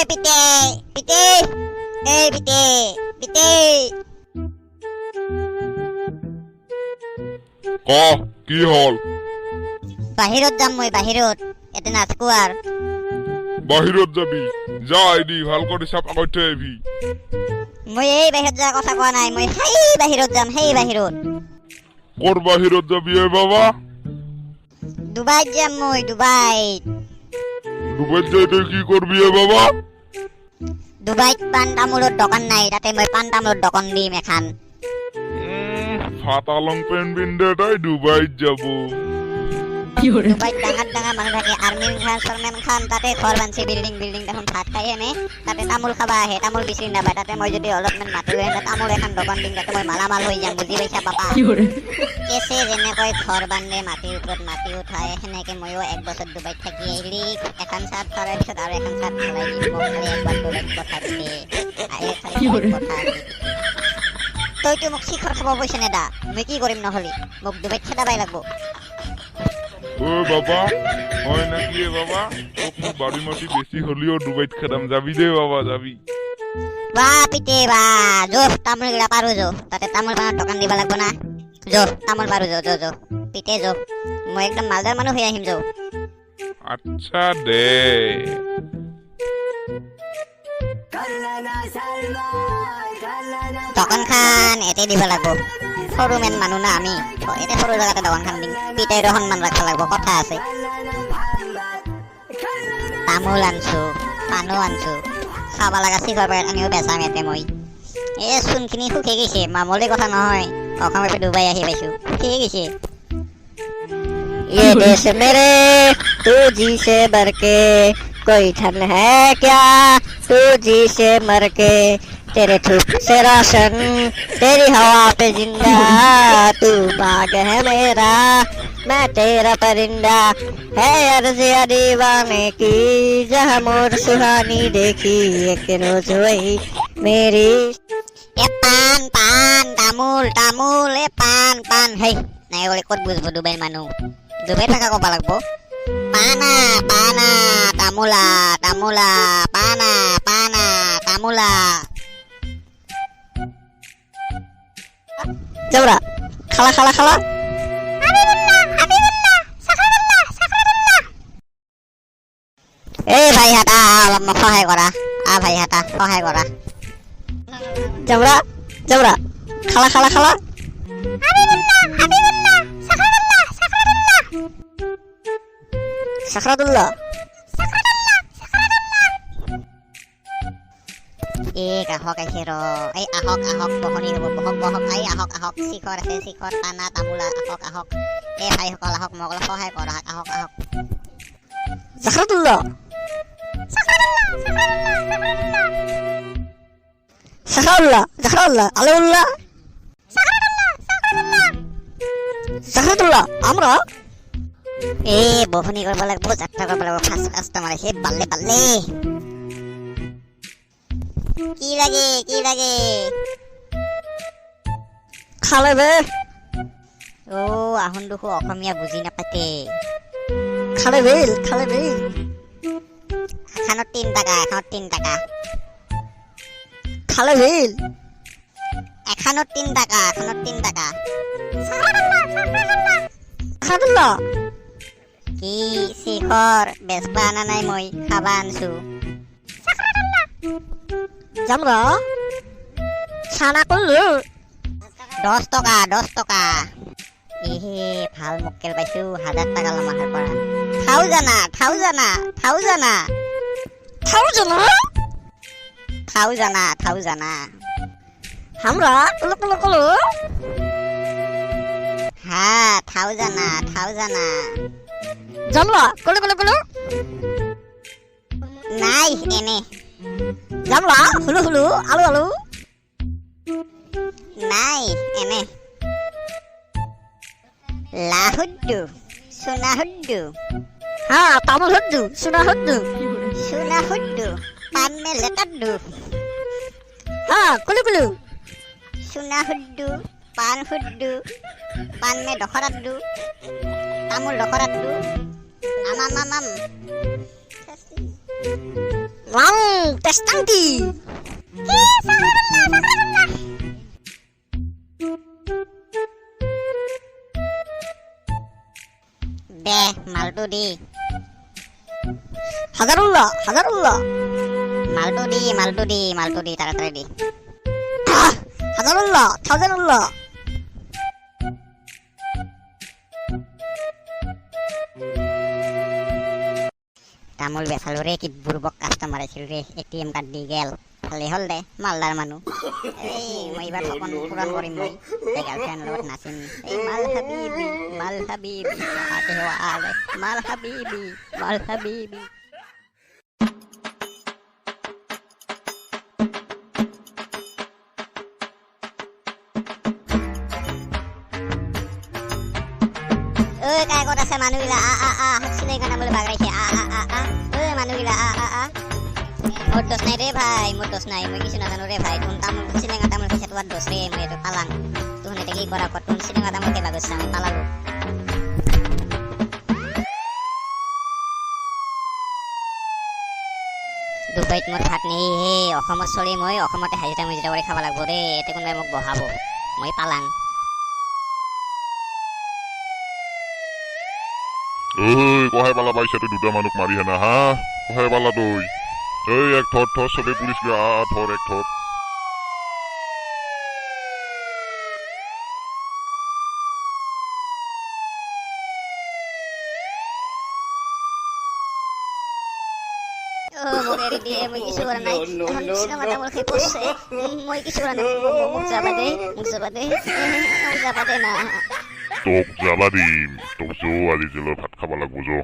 পিতে পিতে পিতে পিতে ক কি হল বাহিৰত যাম মই বাহিৰত এতে নাচকো আৰ বাহিৰত যাবি যা এদি ভাল কৰি চাপ আগত থৈ আহিবি মই এই বাহিৰত যোৱাৰ কথা কোৱা নাই মই সেই বাহিৰত যাম সেই বাহিৰত ক'ৰ বাহিৰত যাবি বাবা ডুবাইত যাম মই ডুবাইত যাই তই কি কৰবি বাবা ডুবাইত পান তামোলৰ দোকান নাই তাতে মই পান তামোলৰ দোকান দিম এখন ফাটা লং পেন্ট পিন্ধে তাই ডুবাইত যাব ডুবাইত ডাঙৰ ডাঙৰ মানুহ থাকে আৰ্মি খান চলমান খান তাতে ঘৰ বানছে বিল্ডিং দেখোন ভাত খাই এনে তাতে তামোল খাবা আহে তামোল বিচাৰি নাপায় তাতে মই যদি অলপমান মাতি লৈ আহে তামোল এখন দোকান দিম তাতে মই মালামাল হৈ যাম বুজি পাইছা বাবা কেছে যেনেকৈ ঘৰ বান্ধে মাটিৰ ওপৰত মাটি উঠাই সেনেকে ময়ো এক বছৰ ডুবাইত থাকি আহিলি এখন চাৰ্ট চলাই পিছত আৰু এখন চাৰ্ট চলাই দিম মোক খালি একবাৰ ডুবাইত পঠাই দিলে আহিলে খালি পঠাই তইতো মোক শিখৰ খাব পইচা নেদা মই কি কৰিম নহলি মোক ডুবাইত খেদাবাই লাগব ও বাবা হয় নাকি বাবা তোক মই বাড়ি মাটি বেশি হলিও ডুবাইত খেদাম যাবি দে বাবা যাবি বা পিতে বা জো তামোল গিলা পাৰো জো তাতে তামোল পানৰ দোকান দিব লাগব না জো তামোল পাৰো জো জো জো পিতে জো মই একদম মালদার মানুহ হৈ আহিম জো আচ্ছা দে দোকান খান এতে দিব লাগব সৰু মেন মানুহ না আমি এতে সৰু জায়গাতে দোকান খান দিম পিতাইৰো সন্মান ৰাখা লাগব কথা আছে তামোল আনছো পানো আনছো খাবা লাগা শিখৰ পেকেট আনিও বেচাম এতে মই চোনখিনি শুকাই গৈছে মামুলি কথা নহয় অসমে ডুবাই আহি পাইছো শুকাই গৈছে ये देश मेरे तू जी से बढ़ के कोई ठन है क्या तू जी से मर के तेरे थूक से राशन तेरी हवा पे जिंदा तू बाग है मेरा मैं तेरा परिंदा है अर्ज़िया दीवाने की जहाँ मोर सुहानी देखी एक रोज वही मेरी ए पान पान तामूल तामूल ए पान पान है নাই বলে কত বুঝবো ডুবাইৰ মানুহ ডুবাই থাকা কবা লাগবো পানা পানা তামোলা তামোলা পানা পানা তামোলা জবরা খালা খালা খালা এই ভাই হাতা অলপ মোক সহায় কৰা ভাই হাতা সহায় কৰা জবৰা জবৰা খালা খালা খালা সাখৰাতুল্লাহ আহক আহিছে ৰ এই আহক আহক বহনি হ'ব বহক বহক এই আহক আহক শিখৰ আছে শিখৰ পানা তামোলা আহক আহক এই ভাইসকল আহক মোক অলপ সহায় কৰ আহক আহক সাখরাতুল্লাহ সাখরাতুল্লাহ সাখরাতুল্লাহ আলাউল্লাহ সাখরাতুল্লাহ আমরা বহনি করব লাগবো যাত্রা করব লাগবো ফার্স্ট কাস্টমার এসে পারলে পারলে কি লাগে খালে বে ও আহুন দুখো অসমীয়া বুজি নাপাতে খালে বেল এখানত 3 টাকা খালে বেল এখানত 3 টাকা সাখরাতুল্লাহ কি শিখর বেচবা আনা নাই মই খাবা আনছো জামরা ছানা করলো 10 টাকা এহে ভাল মক্কেল পাইছো 1000 টাকা লমাহার পৰা খাও জানা আমরা কলো হ্যাঁ থাও জানা জামলা কলো নাই এনে জামলা হুলু আলু নাই এনে লাহুদ্দু সোনা হুদ্দু হ্যাঁ তামুল হুদ্দু সোনা হুদ্দু পান মে লেটাদ্দু হ্যাঁ কুলু সোনা হুদ্দু পান হুদ্দু পান মে দখরাদ্দু তামুল দখরাদ্দু আমাম Wow, testanti. দে মালটো দি Hadarullah. মালটো দি তাড়াতাড়ি দি Hadarullah. তামোল বেচালো ৰে কি বুৰ্বক কাষ্টমাৰ আছিল ৰে এটিএম কাৰ্ড দি গেল ভালে হ'ল দে মালদাৰ মানুহ এই মই এইবাৰ সপোন পূৰণ কৰিম মই এই গাৰ্লফ্ৰেণ্ডৰ লগত নাচিম এই মাল হাবিবি আতে হোৱা আলে মাল হাবিবি ঐ কাই ক'ত আছে মানুহগিলা চিলাই কানা বুলি বাগৰাইছে ঐ মানুহগিলা মোৰ দোষ নাই ৰে ভাই মোৰ দোষ নাই মই কিছু নাজানো ৰে ভাই তোৰ তামোল চিলেঙা তামোল খাইছে তোমাৰ দোষ ৰে মই এইটো পালাং তোৰ এতিয়া কি কৰা তোৰ চিলেঙা তামোল কেবা গৈছে আমি পালালো ডুবাইত মোৰ ভাত নেই হে অসমত চলি মই অসমতে হাজিৰা মুজিৰা কৰি খাব লাগিব ৰে এতে কোনোবাই মোক বহাব মই পালাং ওই কহাই পালা পাইছা তুই দুটা মানুষ মারি হেনা হা কহাই পালা তুই এই এক থর সবে পুলিশ গে থর এক থর মোক এৰি দিয়ে মই কিছু কৰা নাই এখন চিনেমা তামোল খাই পৰছে মই কিছু কৰা নাই মোক যাবা দে না তোক যাবা দিম তোক জো আজি জেলৰ ভাত খাব লাগব জো